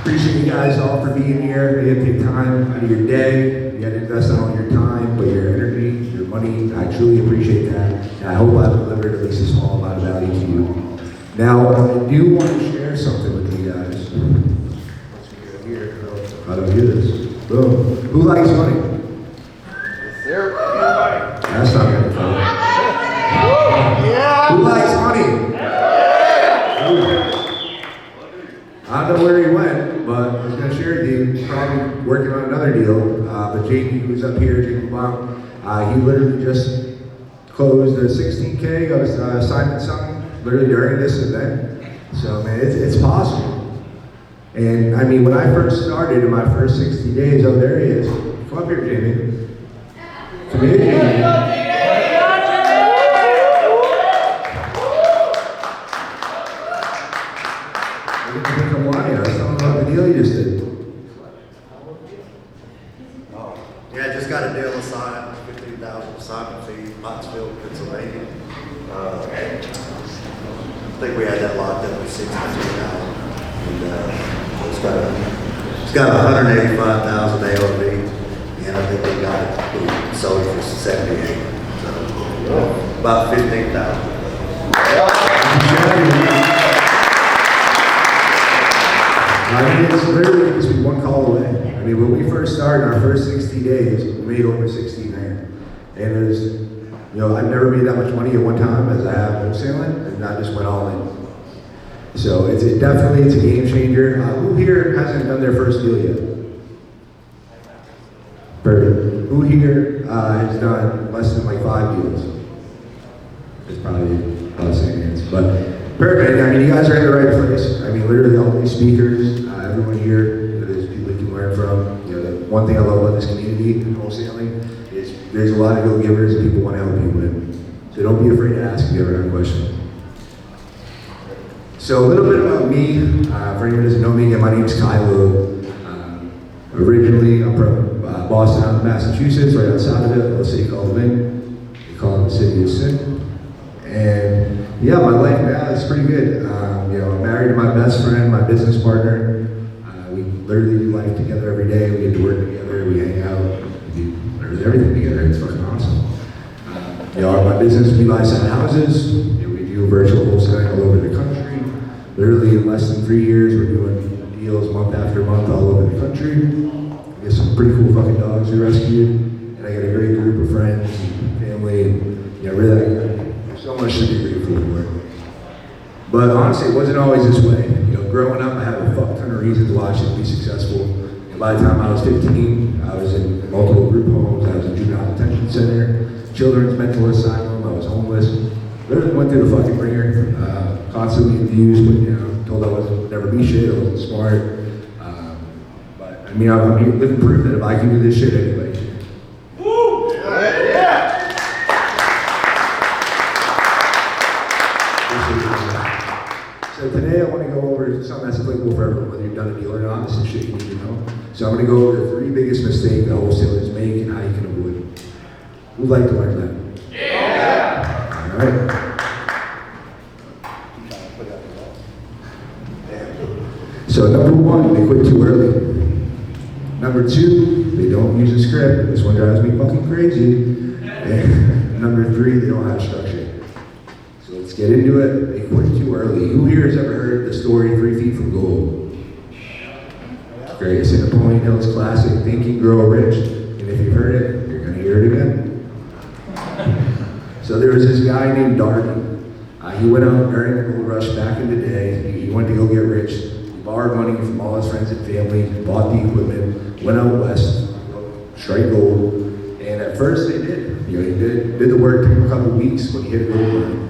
Appreciate you guys all for being here. You had to take time out of your day. You had to invest not only your time, but your energy, your money. I truly appreciate that. And I hope I've delivered at least a small amount of value to you. Now, I do want to share something with you guys. How do I do this? Boom. Who likes money? That's not going to come. Who likes money? I don't know where he went, but I was going to share with you. He's probably working on another deal. But JD, who's up here, JD Long, he literally just closed a 16K of assignment something, literally during this event. So, man, it's possible. And I mean, when I first started in my first 60 days, oh, there he is. Come up here, Jamie. Come here, Jamie. He just did. Yeah, just got a deal assigned, $15,000 assignment fee, Pottsville, Pennsylvania. I think we had that locked up at $62,000. And it's got 185,000 AOV, and I think they got it sold for 78. So about 15,000. I mean, it's literally just be one call away. I mean, when we first started, our first 60 days, we made over 60 grand. And it was, you know, I've never made that much money at one time as I have wholesaling, and I just went all in. So it's definitely a game changer. Who here hasn't done their first deal yet? Perfect. Who here has done less than like 5 deals? It's probably about the same hands, but. Perfect. I mean, you guys are in the right place. I mean, literally all these speakers, everyone here, there's people you can learn from. You know, the one thing I love about this community in wholesaling is there's a lot of go-givers and people want to help you win. So don't be afraid to ask if you ever have a question. So a little bit about me. For anyone who doesn't know me, again, my name is Logue. Originally, I'm from Boston, Massachusetts, right outside of it, a little city called Lynn. We call it the city of sin. And yeah, my life now is pretty good. You know, I'm married to my best friend, my business partner. We literally do life together every day. We get to work together, we hang out, we do literally everything together. It's fucking awesome. You know, my business, we buy side houses. You know, we do virtual wholesaling all over the country. Literally in less than 3 years, we're doing deals month after month all over the country. We get some pretty cool fucking dogs we rescued. And I got a great group of friends and family. And, you know, really, so much to be grateful for. But honestly, it wasn't always this way. You know, growing up, I had a fuck ton of reasons why I should be successful. And by the time I was 15, I was in multiple group homes. I was in juvenile detention center, children's mental asylum. I was homeless. Literally went through the fucking ringer. Constantly abused, but you know, told I would never be shit. I wasn't smart. But I mean, I'm living proof that if I can do this shit, anybody can. So today I want to go over something that's applicable for everyone, whether you've done a deal or not. This is shit you need to know. So I'm going to go over the 3 biggest mistakes that wholesalers make and how you can avoid them. Who'd like to learn that? Yeah! All right. So number 1, they quit too early. Number 2, they don't use a script. This one drives me fucking crazy. And number 3, they don't have structure. Let's get into it. They quit too early. Who here has ever heard the story 3 Feet from Gold? Great. It's in Napoleon Hill's classic, Think and Grow Rich. And if you've heard it, you're going to hear it again. So there was this guy named Darby. He went out during the gold rush back in the day. He went to go get rich. He borrowed money from all his friends and family, bought the equipment, went out west, straight gold. And at first they did. You know, he did the work, took him a couple weeks when he hit a gold mine.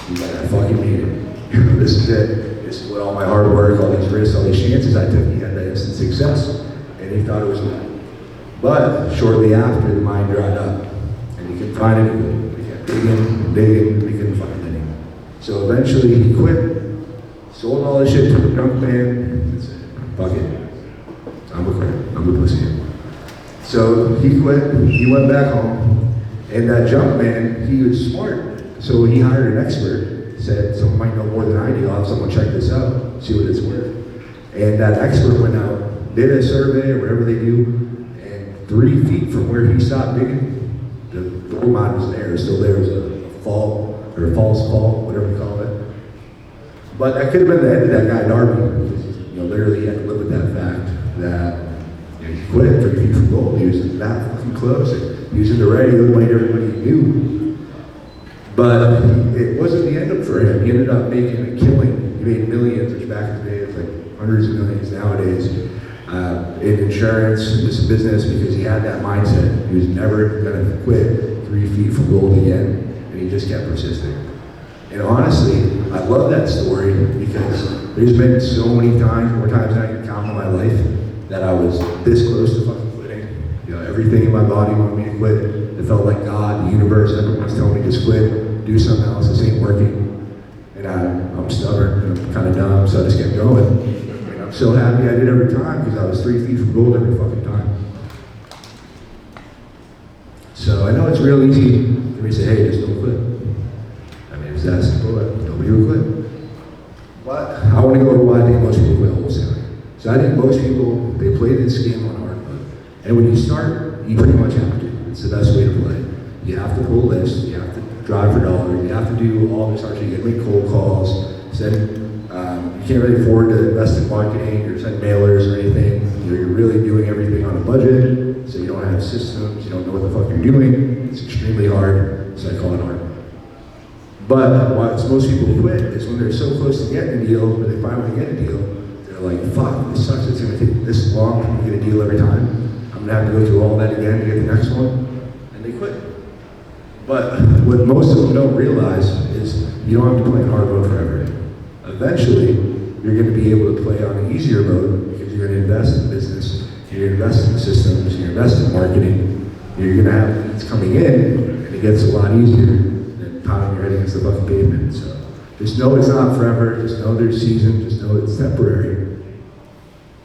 He's like, I fucking made it. You know, this is it. This is what all my hard work, all these risks, all these chances I took. He had that instant success, and he thought it was good. But shortly after, the mine dried up, and he couldn't find anything. He kept digging, he couldn't find anything. So eventually, he quit, sold all his shit to the junk man, and said, fuck it. I'm a quit. I'm a pussy. So he quit, he went back home, and that junk man, he was smart. So he hired an expert, said, someone might know more than I do, I'll have someone check this out, see what it's worth. And that expert went out, did a survey or whatever they do, and 3 feet from where he stopped digging, the gold mine was there. Still there was a fault, or a false fault, whatever you call it. But that could have been the end of that guy Darby. Literally he had to live with that fact that he quit 3 feet from gold. He was that fucking close. He was in the red. He looked like everybody he knew. But it wasn't the end of for him. He ended up making a killing. He made millions, which back in the day was like hundreds of millions nowadays, in insurance, in this business, because he had that mindset. He was never gonna quit 3 feet from gold again, and he just kept persisting. And honestly, I love that story because there's been so many times, more times than I can count in my life, that I was this close to fucking quitting. Everything in my body wanted me to quit. It felt like God, the universe, everyone was telling me just quit, do something else, this ain't working. And I'm stubborn, and I'm kind of dumb, so I just kept going. And I'm so happy I did every time because I was 3 feet from gold every fucking time. So I know it's real easy for me to say, hey, just don't quit. It's that simple, nobody will quit. But I want to go over why I think most people quit wholesaling. So I think most people, they play this game on hard mode. And when you start, you pretty much have to. It's the best way to play. You have to pull lists, you have to drive for dollars, you have to do all this hard shit. You got to make cold calls, you can't really afford to invest in marketing or send mailers or anything. You're really doing everything on a budget, so you don't have systems, you don't know what the fuck you're doing. It's extremely hard, so I call it hard. But why most people quit is when they're so close to getting a deal, but they finally get a deal, they're like, fuck, this sucks, it's gonna take this long to get a deal every time. I'm gonna have to go through all that again to get the next one, and they quit. But what most of them don't realize is you don't have to play in hard mode forever. Eventually, you're gonna be able to play on an easier mode because you're gonna invest in business, you're gonna invest in the systems, you're gonna invest in marketing, you're gonna have leads coming in, and it gets a lot easier. Pounding your head against the fucking pavement. So just know it's not forever, just know there's season, just know it's temporary.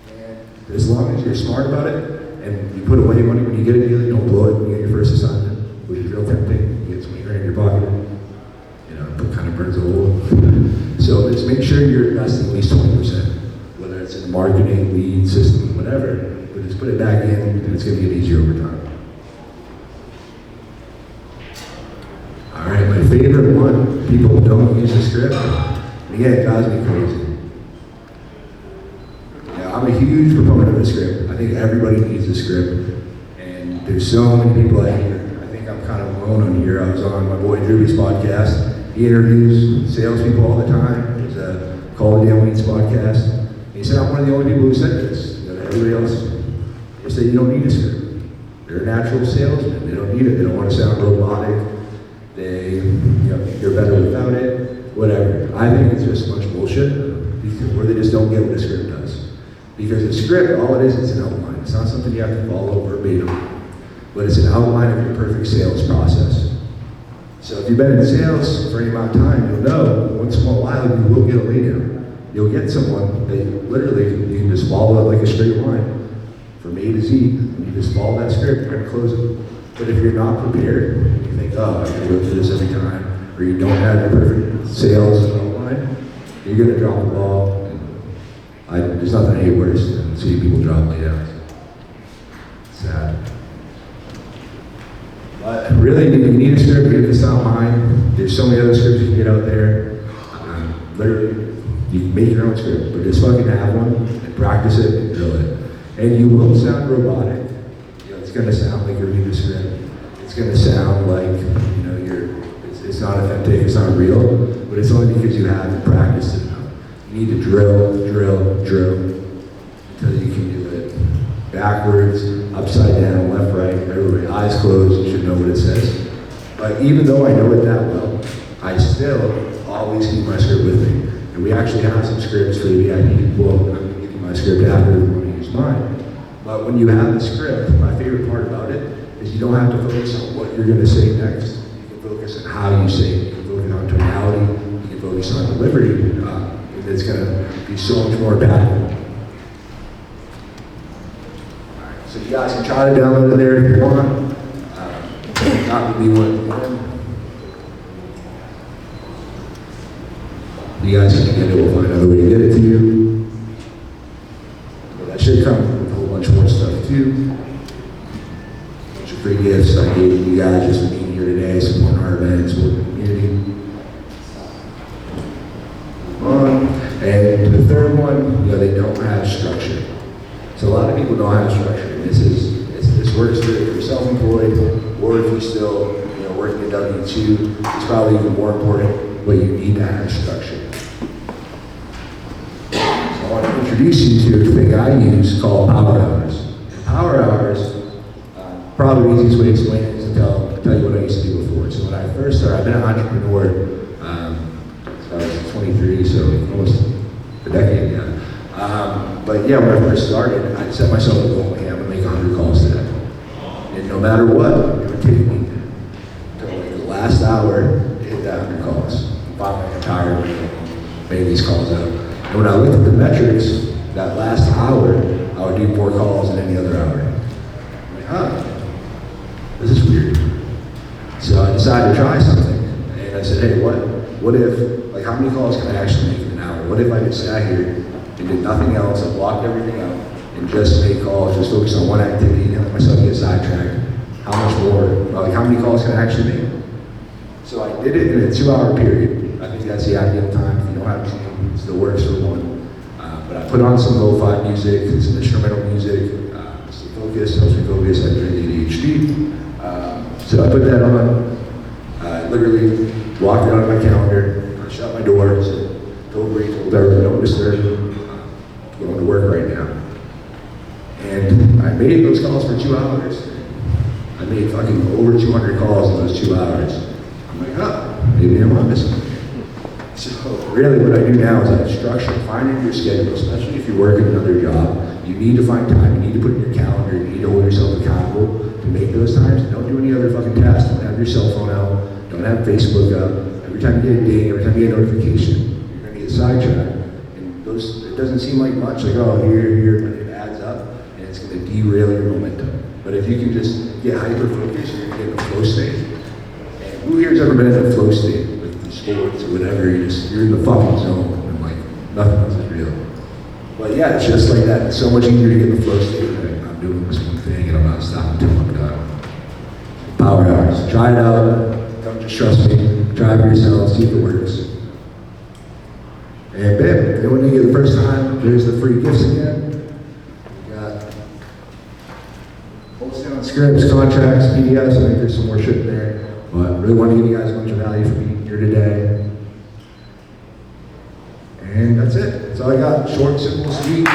And as long as you're smart about it and you put away money when you get a deal, you don't blow it when you get your first assignment, which is real tempting. You get $20 grand in your pocket, it kind of burns a hole. So just make sure you're investing at least 20%, whether it's in marketing, lead, system, whatever, but just put it back in and it's gonna get easier over time. All right, my favorite one, people don't use the script. And again, it drives me crazy. I'm a huge proponent of the script. I think everybody needs a script. And there's so many people out here. I think I'm kind of alone on here. I was on my boy Drew's podcast. He interviews salespeople all the time. There's a Call the Damn Leads podcast. He said, I'm one of the only people who said this. Everybody else, they say you don't need a script. They're natural salesmen. They don't need it. They don't want to sound robotic. You're better without it, whatever. I think it's just a bunch of bullshit, or they just don't get what a script does. Because a script, all it is an outline. It's not something you have to follow verbatim, but it's an outline of your perfect sales process. So if you've been in sales for any amount of time, you'll know once in a while you will get a lead in. You'll get someone that literally you can just follow it like a straight line from A to Z. And you just follow that script, you're gonna close it. But if you're not prepared, you think, oh, I gotta go through this every time, or you don't have your perfect sales outline, you're gonna drop the ball. And there's nothing I hate worse than seeing people drop layouts. Sad. But really, you need a script, get this outline. There's so many other scripts you can get out there. Literally, you can make your own script, but just fucking have one and practice it and drill it. And you will sound robotic. It's gonna sound like you're reading the script. It's gonna sound like, it's not authentic, it's not real, but it's only because you haven't practiced it enough. You need to drill until you can do it backwards, upside down, left, right, everywhere. Eyes closed, you should know what it says. But even though I know it that well, I still always keep my script with me. And we actually have some scripts for the VIP people. I'm gonna give you my script after if you want to use mine. But when you have the script, my favorite part about it is you don't have to focus on what you're gonna say next. You can focus on how you say it. You can focus on tonality. You can focus on delivery. And it's gonna be so much more impactful. Alright, so you guys can try to download it there if you want. Not to be one of them. You guys can get it, we'll find another way to get it to you. But that should come with a whole bunch more stuff too. A bunch of free gifts I gave you guys just for being here today, supporting our events, supporting the community. And the third one, they don't have structure. So a lot of people don't have structure. And this works for if you're self-employed, or if you're still working a W-2, it's probably even more important, but you need to have structure. So I want to introduce you to a thing I use called power hours. And power hours, probably the easiest way to explain it is to tell you what I used to do before. So when I first started, I've been an entrepreneur. So I was 23, so almost a decade now. But yeah, when I first started, I set myself a goal, hey, I'm gonna make 100 calls today. And no matter what, it would take me until like the last hour to hit that 100 calls. Finally, I'm tired of making these calls out. And when I looked at the metrics, that last hour, I would do more calls than any other hour. I'm like, this is weird. So I decided to try something. And I said, hey, what if, like how many calls can I actually make in an hour? What if I just sat here and did nothing else, I blocked everything out, and just made calls, just focused on one activity, and let myself get sidetracked? How much more, like how many calls can I actually make? So I did it in a 2-hour period. I think that's the ideal time. If you don't have two, it still works for one. But I put on some lo-fi music, some instrumental music, just to focus, helps me focus, I drink ADHD. So I put that on, I literally blocked it out of my calendar, shut my door, told everyone, don't disturb me, going to work right now. And I made those calls for 2 hours. I made fucking over 200 calls in those 2 hours. I'm like, maybe I'm on this one. So really what I do now is I have structure, finding your schedule, especially if you're working another job. You need to find time, you need to put in your calendar, you need to hold yourself accountable to make those times. Don't do any other fucking tasks. Don't have your cell phone out, don't have Facebook up. Every time you get a ding, every time you get a notification, you're gonna get sidetracked. And it doesn't seem like much, like here, but it adds up and it's gonna derail your momentum. But if you can just get hyper-focused, you're gonna get in a flow state. And who here's ever been in a flow state with sports or whatever, you're in the fucking zone and like nothing else is real. But yeah, it's just like that. It's so much easier to get in the flow state. Like, I'm doing this one thing and I'm not stopping until I'm done. Power hours. Try it out. Don't just trust me. Try it for yourself. See if it works. And bam, when you get the first time, there's the free gifts again. We got wholesaling scripts, contracts, PDFs. I think there's some more shit in there. But I really want to give you guys a bunch of value for being here today. And that's it. That's all I got. Short, simple, sweet.